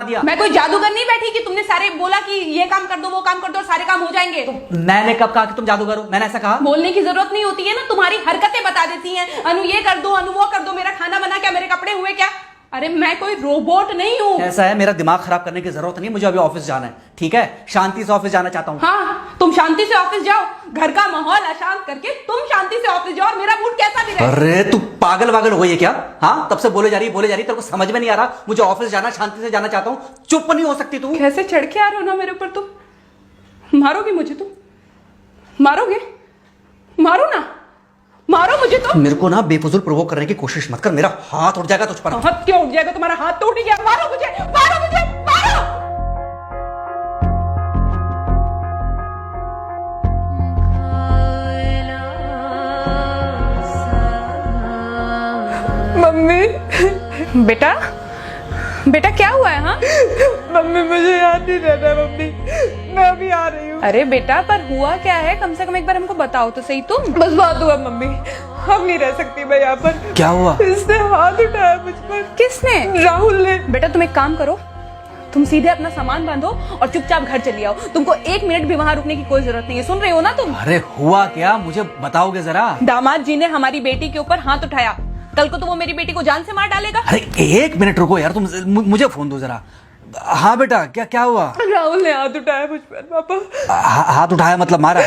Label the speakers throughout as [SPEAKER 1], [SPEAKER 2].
[SPEAKER 1] दिया।
[SPEAKER 2] मैं कोई जादूगर नहीं बैठी कि तुमने सारे बोला कि ये काम कर दो वो काम कर दो और सारे काम हो जाएंगे।
[SPEAKER 1] मैंने कब कहा कि तुम जादूगर हो? मैंने ऐसा कहा?
[SPEAKER 2] बोलने की जरूरत नहीं होती है ना, तुम्हारी हरकतें बता देती हैं। अनु ये कर दो, अनु वो कर दो, मेरा खाना बना क्या, मेरे कपड़े हुए क्या। अरे मैं कोई रोबोट नहीं हूँ।
[SPEAKER 1] ऐसा है, मेरा दिमाग खराब करने की जरूरत नहीं, मुझे अभी ऑफिस जाना है, ठीक है? शांति से ऑफिस जाना चाहता हूँ।
[SPEAKER 2] हाँ, तुम शांति से ऑफिस जाओ, घर का माहौल अशांत करके तुम शांति से ऑफिस जाओ और मेरा मूड कैसा भी रहे।
[SPEAKER 1] अरे तू पागल वागल हो गई है क्या? हाँ, तब से बोले जा रही तेरे को समझ में नहीं आ रहा? मुझे ऑफिस जाना, शांति से जाना चाहता हूँ, चुप नहीं हो सकती तू?
[SPEAKER 2] कैसे चढ़ के आ रहे हो ना मेरे ऊपर तुम। मारोगे मुझे? तुम मारोगे? मारो ना, मारो मुझे। तो
[SPEAKER 1] मेरे को ना बेफजूल प्रोवोक करने की कोशिश मत कर, मेरा हाथ उठ जाएगा तुझ पर।
[SPEAKER 2] हाथ क्यों उठ जाएगा? तुम्हारा हाथ तो उठ गया। मारो मुझे, मारो मुझे, मारो। मम्मी। बेटा, बेटा क्या हुआ है? हाँ
[SPEAKER 3] मम्मी मुझे याद नहीं रहता मम्मी, मैं अभी आ रही हूँ।
[SPEAKER 2] अरे बेटा, पर हुआ क्या है? कम से कम एक बार हमको बताओ तो सही। तुम
[SPEAKER 3] बस बात हुआ मम्मी, हम नहीं रह सकती मैं यहाँ पर।
[SPEAKER 1] क्या हुआ?
[SPEAKER 3] इसने हाथ उठाया मुझ पर।
[SPEAKER 2] किसने?
[SPEAKER 3] राहुल ने।
[SPEAKER 2] बेटा तुम एक काम करो, तुम सीधे अपना सामान बांधो और चुपचाप घर चली आओ। तुमको एक मिनट भी वहाँ रुकने की कोई जरूरत नहीं है। सुन रहे हो ना तुम?
[SPEAKER 1] अरे हुआ क्या, मुझे बताओगे जरा?
[SPEAKER 2] दामाद जी ने हमारी बेटी के ऊपर हाथ उठाया। कल को तो वो मेरी बेटी को जान से मार डालेगा।
[SPEAKER 1] अरे एक मिनट रुको यार, तुम मुझे फोन दो जरा। हाँ बेटा, क्या हुआ?
[SPEAKER 3] राहुल ने हाथ उठाया मुझ पर पापा।
[SPEAKER 1] हाथ उठाया मतलब मारा?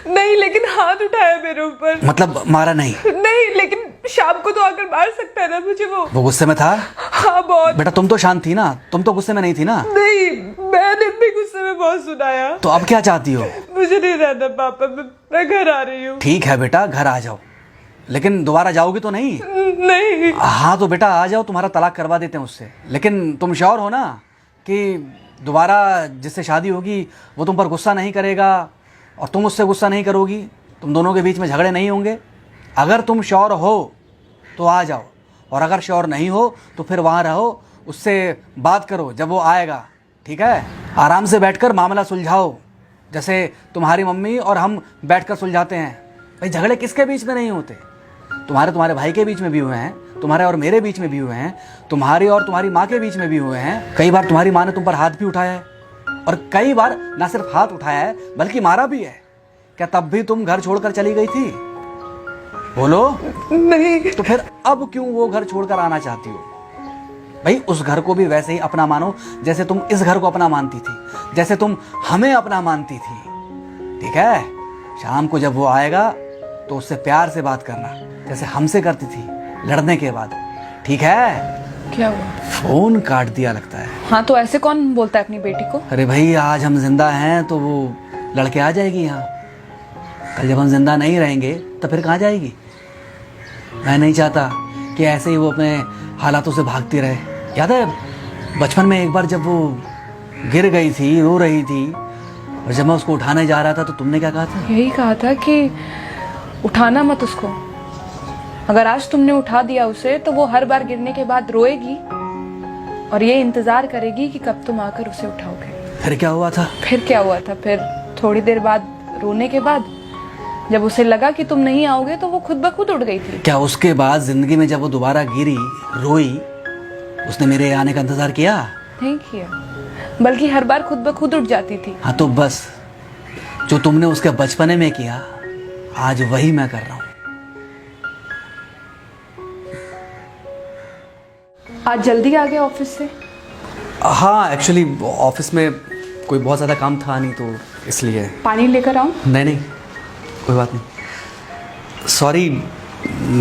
[SPEAKER 3] नहीं, लेकिन हाथ उठाया मेरे ऊपर।
[SPEAKER 1] मतलब मारा नहीं?
[SPEAKER 3] नहीं, लेकिन शाम को तो आकर मार सकता है ना मुझे वो
[SPEAKER 1] गुस्से में था?
[SPEAKER 3] हाँ बहुत।
[SPEAKER 1] बेटा तुम तो शांत थी ना, तुम तो गुस्से में नहीं थी ना?
[SPEAKER 3] नहीं, मैंने भी गुस्से में बहुत सुनाया।
[SPEAKER 1] तो अब क्या चाहती हो?
[SPEAKER 3] मुझे नहीं रहना पापा, मैं घर आ रही हूँ।
[SPEAKER 1] ठीक है बेटा, घर आ जाओ, लेकिन दोबारा जाओगी तो नहीं?
[SPEAKER 3] नहीं।
[SPEAKER 1] हाँ तो बेटा आ जाओ, तुम्हारा तलाक करवा देते हैं उससे। लेकिन तुम श्योर हो ना कि दोबारा जिससे शादी होगी वो तुम पर गुस्सा नहीं करेगा और तुम उससे गुस्सा नहीं करोगी, तुम दोनों के बीच में झगड़े नहीं होंगे? अगर तुम श्योर हो तो आ जाओ, और अगर श्योर नहीं हो तो फिर वहाँ रहो, उससे बात करो जब वो आएगा, ठीक है? आराम से बैठकर मामला सुलझाओ, जैसे तुम्हारी मम्मी और हम बैठकर सुलझाते हैं। भाई झगड़े किसके बीच में नहीं होते? तुम्हारे भाई के बीच में भी हुए हैं, तुम्हारे और मेरे बीच में भी हुए हैं, तुम्हारी और तुम्हारी माँ के बीच में भी हुए हैं। कई बार तुम्हारी माँ ने तुम पर हाथ भी उठाया है, और कई बार ना सिर्फ हाथ उठाया है बल्कि मारा भी है। क्या तब भी तुम घर छोड़कर चली गई थी? बोलो।
[SPEAKER 3] नहीं।
[SPEAKER 1] तो फिर अब क्यों वो घर छोड़कर आना चाहती हो? भाई उस घर को भी वैसे ही अपना मानो जैसे तुम इस घर को अपना मानती थी, जैसे तुम हमें अपना मानती थी, ठीक है? शाम को जब वो आएगा तो उससे प्यार से बात करना, जैसे हमसे करती थी लड़ने के बाद, ठीक है?
[SPEAKER 2] क्या हुआ?
[SPEAKER 1] फोन काट दिया लगता है।
[SPEAKER 2] हाँ तो ऐसे कौन बोलता है अपनी बेटी को?
[SPEAKER 1] अरे भाई आज हम जिंदा हैं तो वो लड़के आ जाएगी यहाँ, कल जब हम जिंदा नहीं रहेंगे तो फिर कहाँ जाएगी? मैं नहीं चाहता कि ऐसे ही वो अपने हालातों से भागती रहे। याद है बचपन में एक बार जब वो गिर गई थी, रो रही थी, और जब मैं उसको उठाने जा रहा था तो तुमने क्या कहा था?
[SPEAKER 2] यही कहा था कि उठाना मत उसको। अगर आज तुमने उठा दिया उसे तो वो हर बार गिरने के बाद रोएगी और ये इंतजार करेगी कि कब तुम आकर उसे उठाओगे।
[SPEAKER 1] फिर क्या हुआ था?
[SPEAKER 2] फिर क्या हुआ था? फिर थोड़ी देर बाद रोने के बाद जब उसे लगा कि तुम नहीं आओगे तो वो खुद ब खुद उठ गई थी।
[SPEAKER 1] क्या उसके बाद जिंदगी में जब वो दोबारा गिरी, रोई, उसने मेरे आने का इंतजार किया?
[SPEAKER 2] नहीं किया, बल्कि हर बार खुद ब खुद उठ जाती थी।
[SPEAKER 1] हाँ तो बस जो तुमने उसके बचपने में किया आज वही मैं कर रहा हूँ।
[SPEAKER 2] आज जल्दी आ गए ऑफिस से?
[SPEAKER 1] हाँ एक्चुअली ऑफिस में कोई बहुत ज़्यादा काम था नहीं तो इसलिए।
[SPEAKER 2] पानी लेकर आऊं?
[SPEAKER 1] नहीं कोई बात नहीं, सॉरी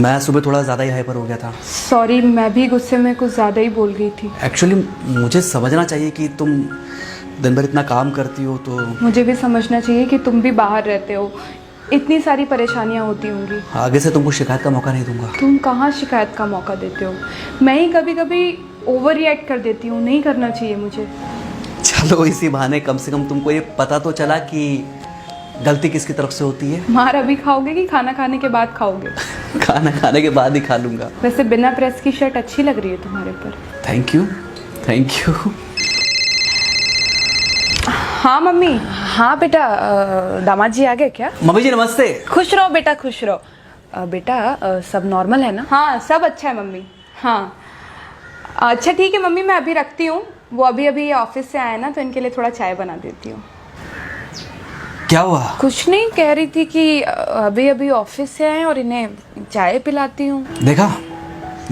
[SPEAKER 1] मैं सुबह थोड़ा ज़्यादा ही हाइपर हो गया था।
[SPEAKER 2] सॉरी, मैं भी गुस्से में कुछ ज़्यादा ही बोल गई थी।
[SPEAKER 1] एक्चुअली मुझे समझना चाहिए कि तुम दिन भर इतना काम करती हो तो
[SPEAKER 2] मुझे भी समझना चाहिए कि तुम भी बाहर रहते हो, इतनी सारी परेशानियां होती होंगी।
[SPEAKER 1] आगे से तुमको शिकायत का मौका नहीं दूंगा।
[SPEAKER 2] तुम कहाँ शिकायत का मौका देते हो? मैं ही कभी कभी ओवर रिएक्ट कर देती हूँ, नहीं करना चाहिए मुझे।
[SPEAKER 1] चलो इसी बहाने कम से कम तुमको ये पता तो चला कि गलती किसकी तरफ से होती है।
[SPEAKER 2] मार अभी खाओगे कि खाना खाने के बाद खाओगे?
[SPEAKER 1] खाना खाने के बाद ही खा लूंगा।
[SPEAKER 2] वैसे बिना प्रेस की शर्ट अच्छी लग रही है तुम्हारे पर।
[SPEAKER 1] Thank you.
[SPEAKER 2] हाँ मम्मी। हाँ बेटा, दामाद जी आ गए क्या?
[SPEAKER 1] मम्मी जी नमस्ते।
[SPEAKER 2] खुश रहो बेटा, खुश रहो। बेटा सब नॉर्मल है ना? हाँ सब अच्छा है मम्मी। हाँ अच्छा ठीक है मम्मी, मैं अभी रखती हूँ, वो अभी अभी ऑफिस से आए ना, तो इनके लिए थोड़ा चाय बना देती हूँ।
[SPEAKER 1] क्या हुआ?
[SPEAKER 2] कुछ नहीं, कह रही थी कि अभी अभी ऑफिस से आए और इन्हें चाय पिलाती हूँ।
[SPEAKER 1] देखा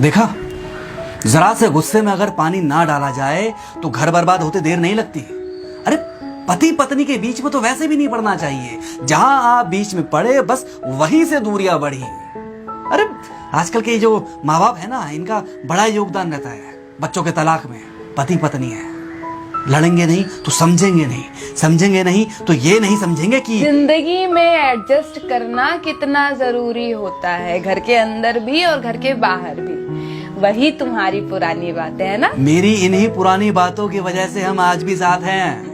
[SPEAKER 1] देखा, जरा से गुस्से में अगर पानी ना डाला जाए तो घर बर्बाद होते देर नहीं लगती। अरे पति पत्नी के बीच में तो वैसे भी नहीं पड़ना चाहिए, जहां आप बीच में पड़े बस वहीं से दूरियां बढ़ी। अरे आजकल के जो माँ बाप है ना, इनका बड़ा योगदान रहता है बच्चों के तलाक में। पति पत्नी है, लड़ेंगे नहीं तो समझेंगे नहीं, समझेंगे नहीं तो ये नहीं समझेंगे कि
[SPEAKER 2] जिंदगी में एडजस्ट करना कितना जरूरी होता है, घर के अंदर भी और घर के बाहर भी। वही तुम्हारी पुरानी बातें है ना।
[SPEAKER 1] मेरी इन्हीं पुरानी बातों की वजह से हम आज भी साथ हैं।